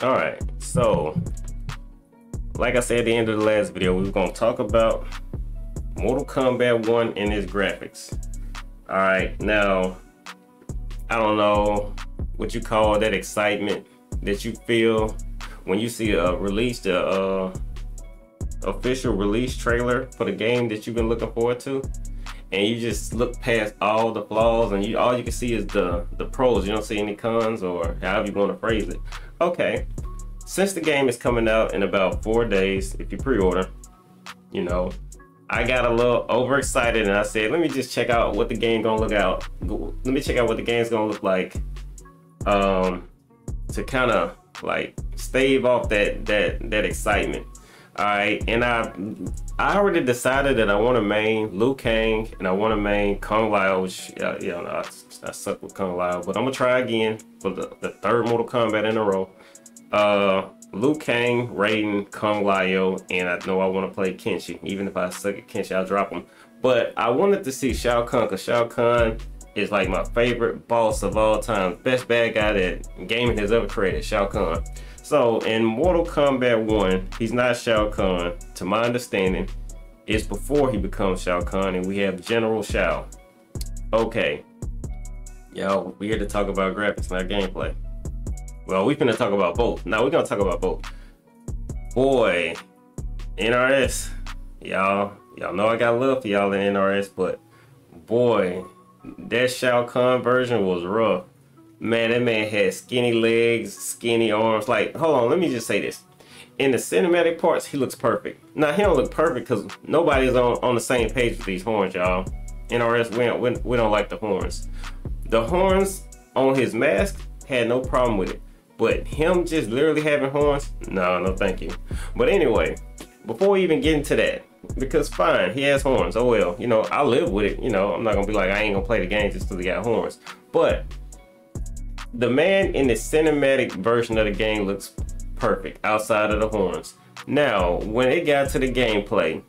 All right, so like I said at the end of the last video, we were gonna talk about Mortal Kombat 1 and its graphics. All right, now I don't know what you call that excitement that you feel when you see a official release trailer for the game that you've been looking forward to, and you just look past all the flaws and all you can see is the pros. You don't see any cons, or however you want to phrase it. Okay, since the game is coming out in about 4 days, if you pre-order, you know, I got a little overexcited and I said, let me just check out what the game gonna look out. Let me check out what the game's gonna look like, to kind of like stave off that excitement. All right, and I already decided that I want to main Liu Kang and I want to main Kung Lao, which I suck with Kung Lao, but I'm gonna try again for the third Mortal Kombat in a row. Liu Kang, Raiden, Kung Lao, and I know I want to play Kenshi. Even if I suck at Kenshi, I'll drop him. But I wanted to see Shao Kahn, because Shao Kahn is like my favorite boss of all time. Best bad guy that gaming has ever created, Shao Kahn. So in Mortal Kombat 1, he's not Shao Kahn. To my understanding, it's before he becomes Shao Kahn, and we have General Shao. Okay, yo, we're here to talk about graphics, not gameplay. Well, we finna talk about both. Now we're gonna talk about both. Boy, NRS, y'all know I got love for y'all in NRS, but boy, that Shao Kahn version was rough. Man, that man had skinny legs, skinny arms. Like, hold on, let me just say this. In the cinematic parts, he looks perfect. Now, he don't look perfect because nobody's on the same page with these horns, y'all. NRS, we don't like the horns. The horns on his mask, had no problem with it. But him just literally having horns, no thank you. But anyway, before we even get into that, because fine, he has horns, oh well, you know, I live with it, you know, I'm not gonna be like, I ain't gonna play the game just because he got horns. But the man in the cinematic version of the game looks perfect outside of the horns. Now, when it got to the gameplay,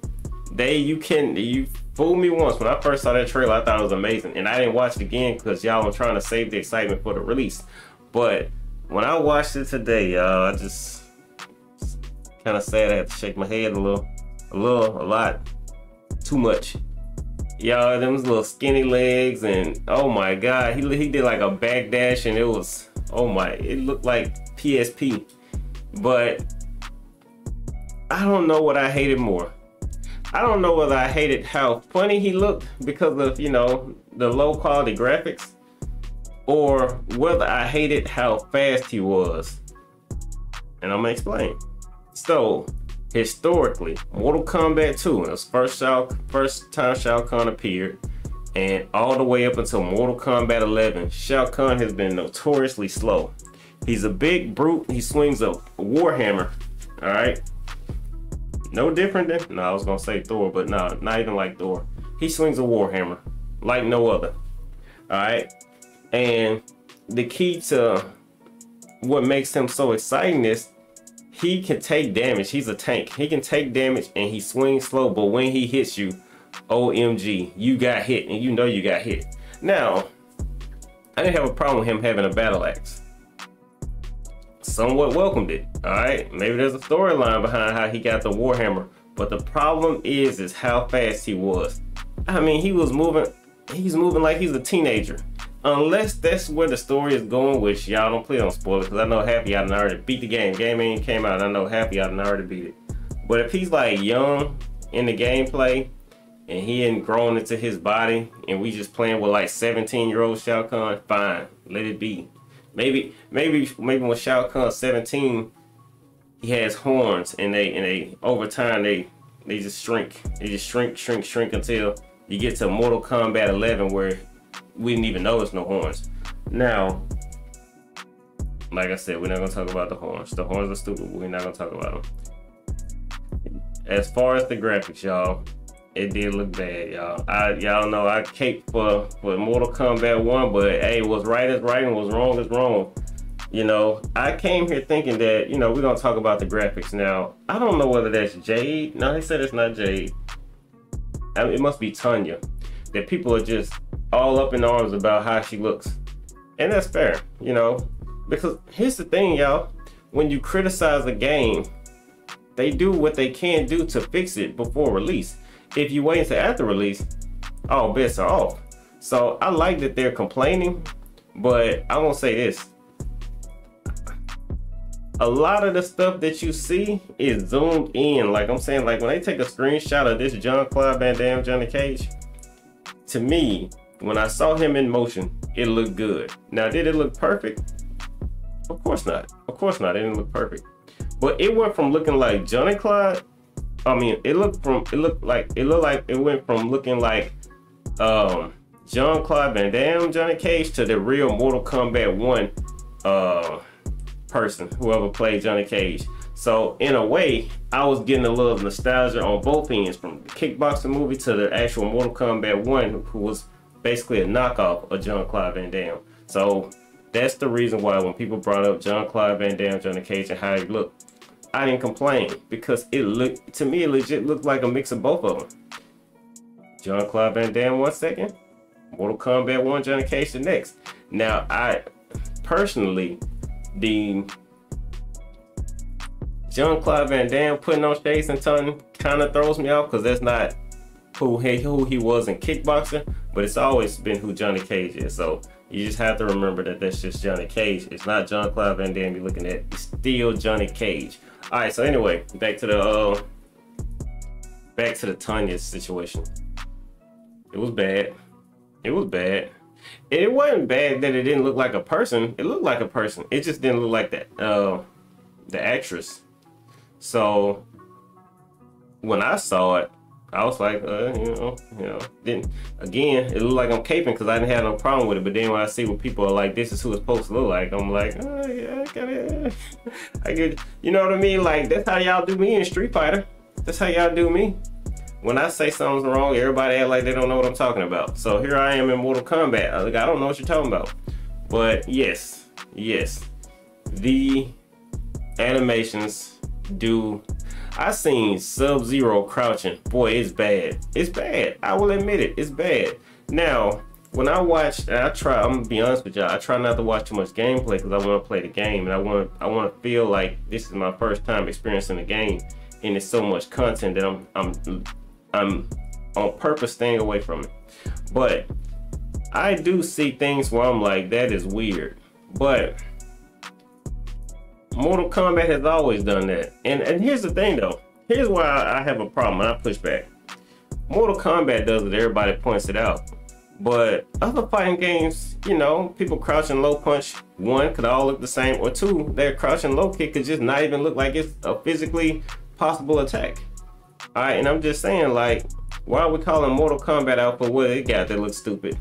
you fooled me once. When I first saw that trailer, I thought it was amazing, and I didn't watch it again because y'all were trying to save the excitement for the release. But when I watched it today, y'all, I just kind of sad. I had to shake my head a lot, too much. Y'all, them little skinny legs, and oh my god, he did like a backdash, and it was, oh my, it looked like PSP. But I don't know what I hated more. I don't know whether I hated how funny he looked because of, you know, the low quality graphics, or whether I hated how fast he was. And I'm gonna explain. So, historically, Mortal Kombat 2, it was first time Shao Kahn appeared, and all the way up until Mortal Kombat 11, Shao Kahn has been notoriously slow. He's a big brute. He swings a warhammer. All right. No different than, no, I was gonna say Thor, but no, not even like Thor. He swings a warhammer like no other. All right. And the key to what makes him so exciting is he can take damage. He's a tank. He can take damage and he swings slow, but when he hits you, OMG, you got hit, and you know you got hit. Now, I didn't have a problem with him having a battle axe. Somewhat welcomed it. All right, maybe there's a storyline behind how he got the warhammer, but the problem is how fast he was. I mean, he's moving like he's a teenager. Unless that's where the story is going, which y'all don't please don't spoil it, because I know half of y'all done already beat the game. Game ain't came out, and I know half of y'all done already beat it. But if he's like young in the gameplay and he hadn't grown into his body, and we just playing with like 17-year-old Shao Kahn, fine, let it be. Maybe when Shao Kahn's 17, he has horns, and they over time they just shrink. They just shrink until you get to Mortal Kombat 11 where we didn't even notice no horns. Now, like I said, we're not gonna talk about the horns. The horns are stupid, but we're not gonna talk about them. As far as the graphics, y'all, it did look bad, y'all. Y'all know I caped for Mortal Kombat 1, but hey, what's right is right and what's wrong is wrong. You know, I came here thinking that, you know, we're gonna talk about the graphics. Now, I don't know whether that's Jade. No, they said it's not Jade. I mean, it must be Tanya. That people are just all up in arms about how she looks. And that's fair, you know, because here's the thing, y'all. when you criticize a game, they do what they can do to fix it before release. If you wait until after release, all bets are off. So I like that they're complaining, but I'm gonna say this. A lot of the stuff that you see is zoomed in. Like I'm saying, like when they take a screenshot of this Jean-Claude Van Damme Johnny Cage, to me, when I saw him in motion, it looked good. Now, did it look perfect? Of course not. Of course not. It didn't look perfect. But it went from looking like Johnny Claude. I mean, it went from looking like Jean-Claude Van Damme Johnny Cage to the real Mortal Kombat 1 person, whoever played Johnny Cage. So in a way, I was getting a little nostalgia on both ends, from the kickboxing movie to the actual Mortal Kombat 1, who was basically a knockoff of Jean-Claude Van Damme. So that's the reason why when people brought up Jean-Claude Van Damme Johnny Cage and how he looked, I didn't complain, because it looked, to me, it legit looked like a mix of both of them. Jean-Claude Van Damme 1 second, Mortal Kombat 1 Johnny Cage the next. Now, I personally, the Jean-Claude Van Damme putting on shades and ton kind of throws me off, because that's not who he was in kickboxing, but it's always been who Johnny Cage is. So you just have to remember that that's just Johnny Cage. It's not Jean-Claude Van Damme you're looking at. It's still Johnny Cage. All right, so anyway, back to the Tanya situation. It was bad. It was bad. And it wasn't bad that it didn't look like a person. It looked like a person. It just didn't look like that the actress. So when I saw it, I was like, then again, it looked like I'm caping, because I didn't have no problem with it. But then when I see what people are like, this is who it's supposed to look like, I'm like, oh yeah, I get, you know what I mean? Like, that's how y'all do me in Street Fighter. That's how y'all do me. When I say something's wrong, everybody act like they don't know what I'm talking about. So here I am in Mortal Kombat. I don't know what you're talking about. But yes, the animations do. I seen Sub-Zero crouching. Boy, it's bad. It's bad. I will admit it. It's bad. Now, when I watch, and I'm gonna be honest with y'all, I try not to watch too much gameplay, because I want to play the game, and I want to feel like this is my first time experiencing the game, and it's so much content that I'm on purpose staying away from it. But I do see things where I'm like, that is weird. But Mortal Kombat has always done that. And here's the thing though. Here's why I have a problem and I push back. Mortal Kombat does it, everybody points it out. But other fighting games, you know, people crouching low punch, one, could all look the same, or two, their crouching low kick could just not even look like it's a physically possible attack. Alright, and I'm just saying, like, why are we calling Mortal Kombat out for what it got that looks stupid?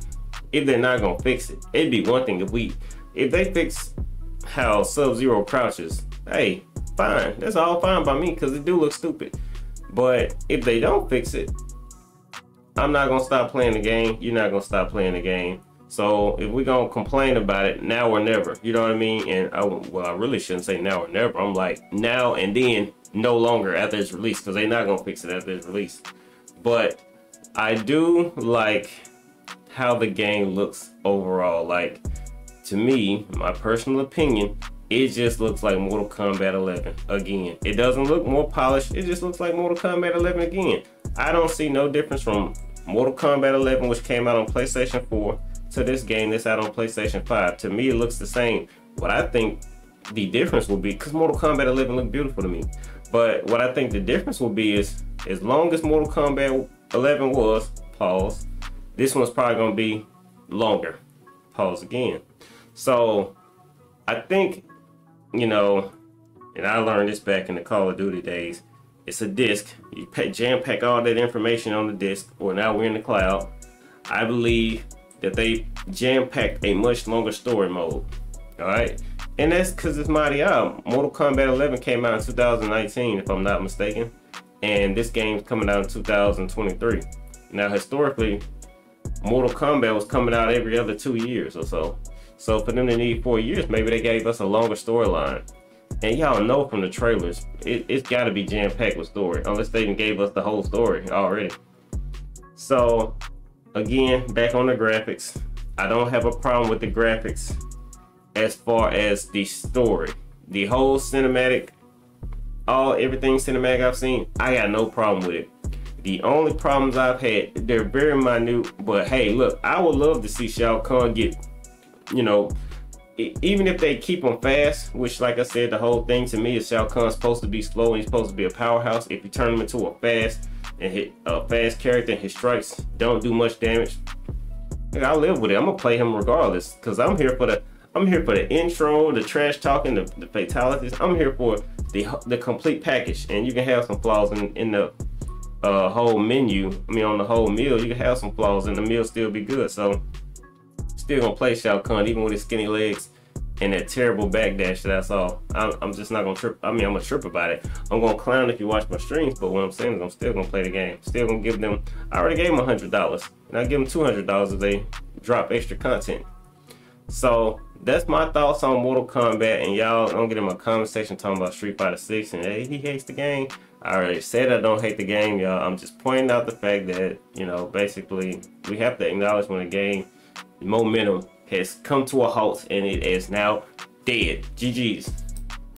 If they're not gonna fix it. It'd be one thing if they fix how Sub-Zero crouches, hey, fine. That's all fine by me, because it do look stupid. But if they don't fix it, I'm not gonna stop playing the game. You're not gonna stop playing the game. So if we're gonna complain about it, now or never, you know what I mean? And I really shouldn't say now or never. I'm like, now and then, no longer after it's released, because they're not gonna fix it after it's released. But I do like how the game looks overall. Like, to me, my personal opinion, it just looks like Mortal Kombat 11 again. It doesn't look more polished. It just looks like Mortal Kombat 11 again. I don't see no difference from Mortal Kombat 11, which came out on PlayStation 4, to this game that's out on PlayStation 5. To me, it looks the same. What I think the difference will be, because Mortal Kombat 11 looked beautiful to me, but what I think the difference will be is, as long as Mortal Kombat 11 was, pause, this one's probably going to be longer, pause again. So I think, you know, and I learned this back in the Call of Duty days, it's a disc. You jam pack all that information on the disc, or now we're in the cloud. I believe that they jam packed a much longer story mode. All right. And that's because it's mighty out. Mortal Kombat 11 came out in 2019, if I'm not mistaken. And this game's coming out in 2023. Now, historically, Mortal Kombat was coming out every other 2 years or so. So for them to need 4 years, maybe they gave us a longer storyline. And y'all know from the trailers, it's got to be jam-packed with story, unless they even gave us the whole story already. So, again, back on the graphics. I don't have a problem with the graphics as far as the story. the whole cinematic, everything cinematic I've seen, I got no problem with it. The only problems I've had, they're very minute, but hey, look, I would love to see Shao Kahn get, you know, even if they keep him fast, which like I said, the whole thing to me is Shao Kahn's supposed to be slow and he's supposed to be a powerhouse. If you turn him into a fast character and his strikes don't do much damage, I'll live with it. I'm gonna play him regardless, because I'm here for the intro, the trash talking, the fatalities. I'm here for the complete package, and you can have some flaws in the whole menu. I mean, on the whole meal, you can have some flaws, and the meal still be good. So, still gonna play Shao Kahn, even with his skinny legs and that terrible backdash that I saw. I'm just not gonna trip. I mean, I'm gonna trip about it. I'm gonna clown if you watch my streams, but what I'm saying is I'm still gonna play the game. Still gonna give them. I already gave them $100, and I give them $200 if they drop extra content. So that's my thoughts on Mortal Kombat, and y'all don't get in my comment section talking about Street Fighter 6 and hey, he hates the game. I already said I don't hate the game, y'all. I'm just pointing out the fact that, you know, basically we have to acknowledge when a game momentum has come to a halt and it is now dead. GG's.